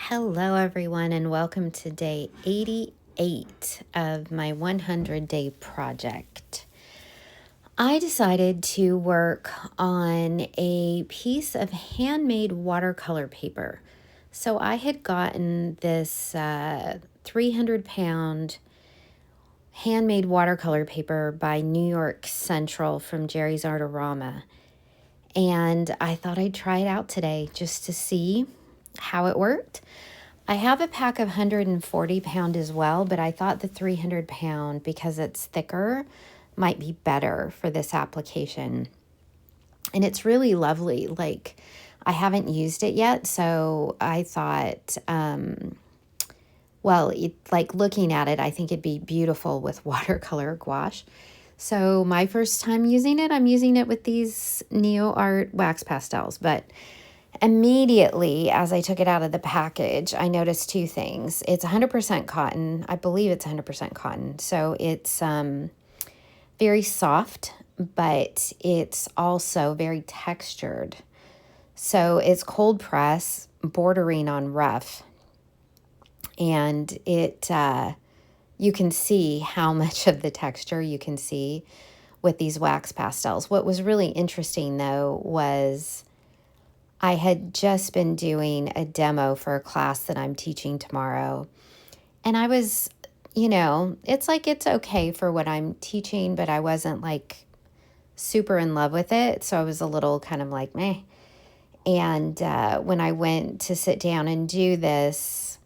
Hello, everyone, and welcome to day 88 of my 100-day project. I decided to work on a piece of handmade watercolor paper. So I had gotten this 300-pound handmade watercolor paper by New York Central from Jerry's Artorama. And I thought I'd try it out today just to see how it worked. I have a pack of 140-pound as well, but I thought the 300-pound, because it's thicker, might be better for this application. And it's really lovely. Like, I haven't used it yet, so I thought, looking at it, I think it'd be beautiful with watercolor gouache. So my first time using it, I'm using it with these Neoart wax pastels, but immediately, as I took it out of the package, I noticed two things. It's 100% cotton. I believe it's 100% cotton. So it's very soft, but it's also very textured. So it's cold press, bordering on rough. And you can see how much of the texture you can see with these wax pastels. What was really interesting, though, was I had just been doing a demo for a class that I'm teaching tomorrow. And I was, it's okay for what I'm teaching, but I wasn't like super in love with it. So I was a little kind of like, meh. And when I went to sit down and do this,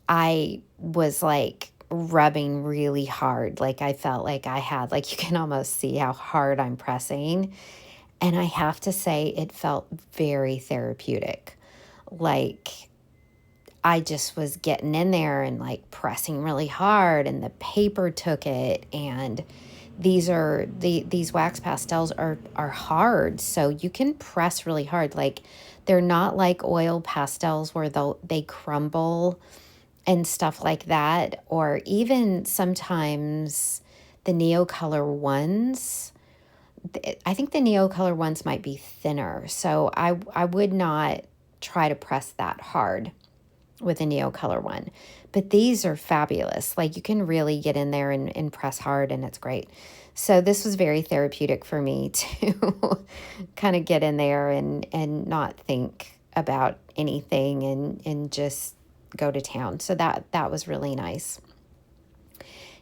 I was like rubbing really hard. Like I felt like I had, like you can almost see how hard I'm pressing. And I have to say, it felt very therapeutic. Like I just was getting in there and like pressing really hard, and the paper took it. And these wax pastels are hard, so you can press really hard. Like they're not like oil pastels where they crumble and stuff like that, or even sometimes the Neocolor ones. I think the Neocolor ones might be thinner, so I would not try to press that hard with a Neocolor one. But these are fabulous. Like you can really get in there and press hard, and it's great. So this was very therapeutic for me to kind of get in there and not think about anything and just go to town. So that was really nice.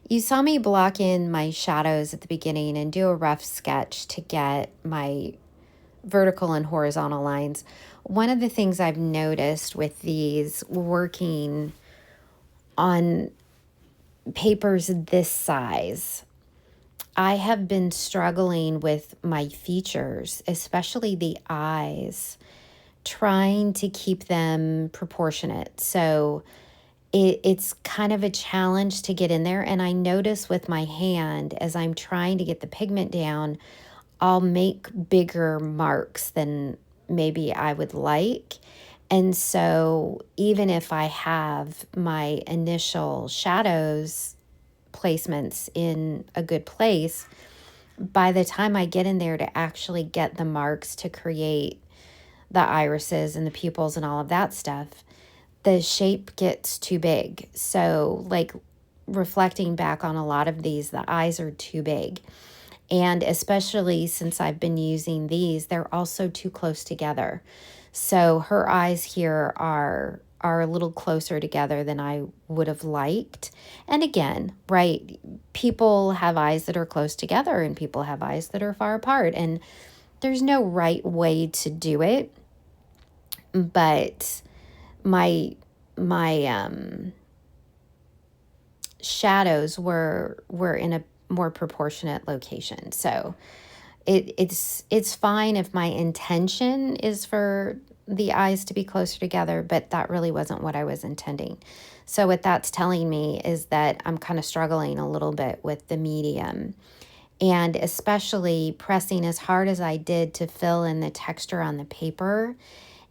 You saw me block in my shadows at the beginning and do a rough sketch to get my vertical and horizontal lines. One of the things I've noticed with these working on papers this size, I have been struggling with my features, especially the eyes, trying to keep them proportionate. So it's kind of a challenge to get in there. And I notice with my hand, as I'm trying to get the pigment down, I'll make bigger marks than maybe I would like. And so even if I have my initial shadows placements in a good place, by the time I get in there to actually get the marks to create the irises and the pupils and all of that stuff, the shape gets too big. So like reflecting back on a lot of these, the eyes are too big. And especially since I've been using these, they're also too close together. So her eyes here are a little closer together than I would have liked. And again, right, people have eyes that are close together and people have eyes that are far apart. And there's no right way to do it. But my shadows were in a more proportionate location. So it's fine if my intention is for the eyes to be closer together, but that really wasn't what I was intending. So what that's telling me is that I'm kind of struggling a little bit with the medium, and especially pressing as hard as I did to fill in the texture on the paper.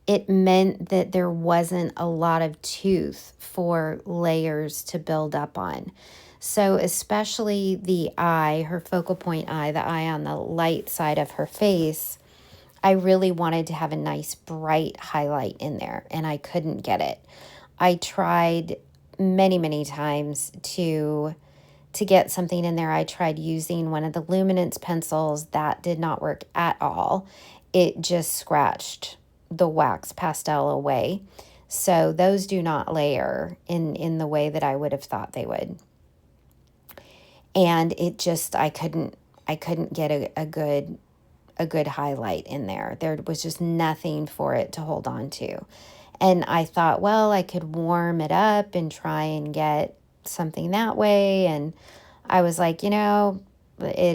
It meant that there wasn't a lot of tooth for layers to build up on. So especially the eye, her focal point eye, the eye on the light side of her face, I really wanted to have a nice bright highlight in there, and I couldn't get it. I tried many times to get something in there. I tried using one of the luminance pencils. That did not work at all. It just scratched the wax pastel away. So those do not layer in the way that I would have thought they would. And it just, I couldn't get a good highlight in there. There was just nothing for it to hold on to. And I thought, well, I could warm it up and try and get something that way. And I was like, it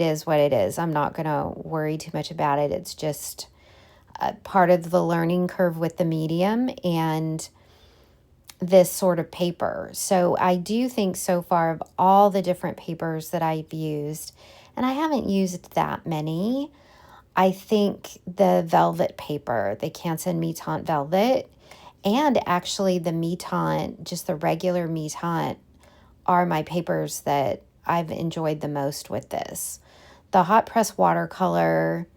is what it is. I'm not going to worry too much about it. It's just a part of the learning curve with the medium and this sort of paper. So I do think so far of all the different papers that I've used, and I haven't used that many, I think the velvet paper, the Canson Mitant Velvet, and actually the Mitant, just the regular Mitant, are my papers that I've enjoyed the most with this. The hot press watercolor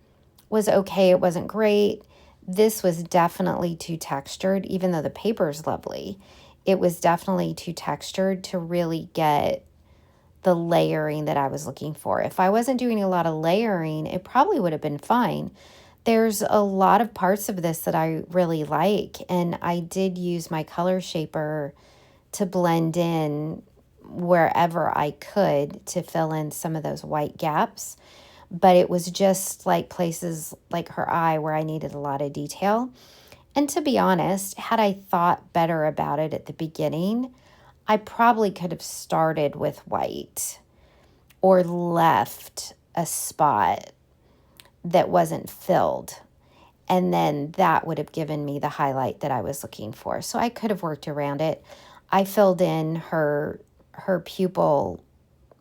was okay. It wasn't great. This was definitely too textured, even though the paper is lovely. It was definitely too textured to really get the layering that I was looking for. If I wasn't doing a lot of layering, it probably would have been fine. There's a lot of parts of this that I really like, and I did use my color shaper to blend in wherever I could to fill in some of those white gaps. But it was just like places like her eye where I needed a lot of detail. And to be honest, had I thought better about it at the beginning, I probably could have started with white or left a spot that wasn't filled. And then that would have given me the highlight that I was looking for. So I could have worked around it. I filled in her pupil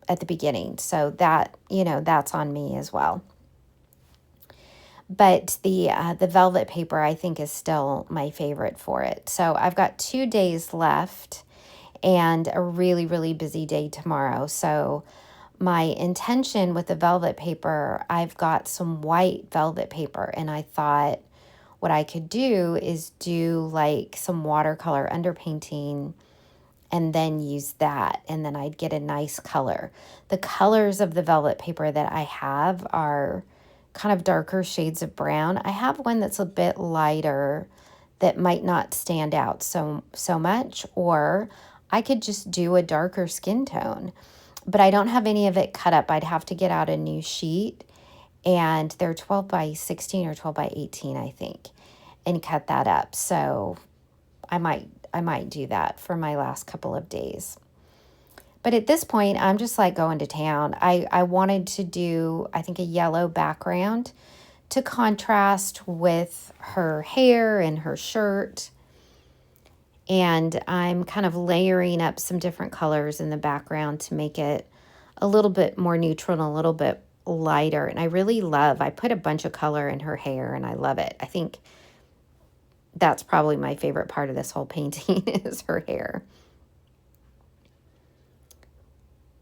at the beginning. So that, that's on me as well. But the velvet paper, I think, is still my favorite for it. So I've got 2 days left and a really busy day tomorrow. So my intention with the velvet paper, I've got some white velvet paper, and I thought what I could do is do like some watercolor underpainting and then use that, and then I'd get a nice color. The colors of the velvet paper that I have are kind of darker shades of brown. I have one that's a bit lighter that might not stand out so much, or I could just do a darker skin tone. But I don't have any of it cut up. I'd have to get out a new sheet, and they're 12 by 16 or 12 by 18, I think, and cut that up. So I might do that for my last couple of days. But at this point, I'm just like going to town. I wanted to do, I think, a yellow background to contrast with her hair and her shirt. And I'm kind of layering up some different colors in the background to make it a little bit more neutral and a little bit lighter. And I put a bunch of color in her hair, and I love it. I think that's probably my favorite part of this whole painting is her hair.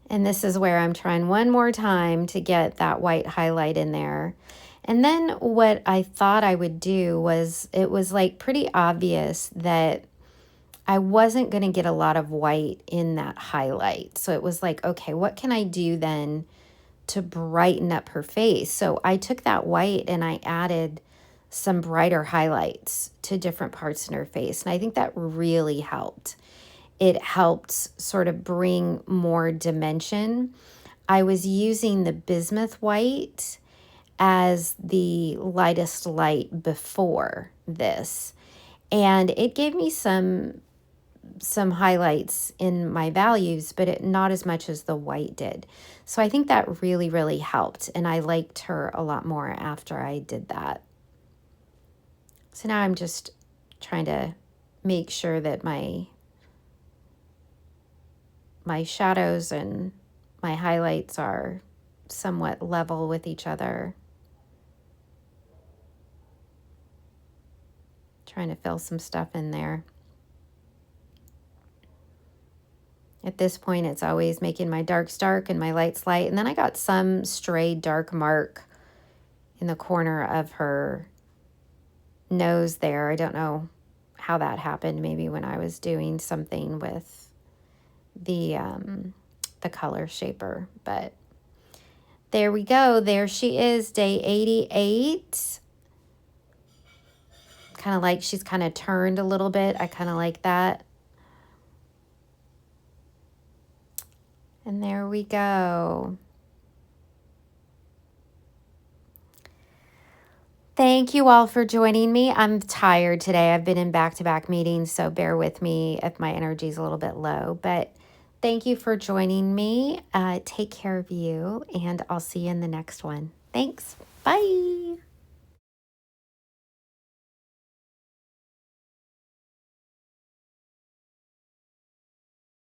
And this is where I'm trying one more time to get that white highlight in there. And then what I thought I would do was, it was like pretty obvious that I wasn't going to get a lot of white in that highlight. So it was like, okay, what can I do then to brighten up her face? So I took that white and I added some brighter highlights to different parts in her face. And I think that really helped. It helped sort of bring more dimension. I was using the bismuth white as the lightest light before this, and it gave me some highlights in my values, but not as much as the white did. So I think that really helped, and I liked her a lot more after I did that. So now I'm just trying to make sure that my shadows and my highlights are somewhat level with each other. Trying to fill some stuff in there. At this point, it's always making my darks dark and my lights light. And then I got some stray dark mark in the corner of her nose there. I don't know how that happened, maybe when I was doing something with the color shaper. But there we go. There she is, day 88. Kind of like she's kind of turned a little bit. I kind of like that. And there we go. Thank you all for joining me. I'm tired today. I've been in back-to-back meetings, so bear with me if my energy is a little bit low. But thank you for joining me. Take care of you, and I'll see you in the next one. Thanks. Bye.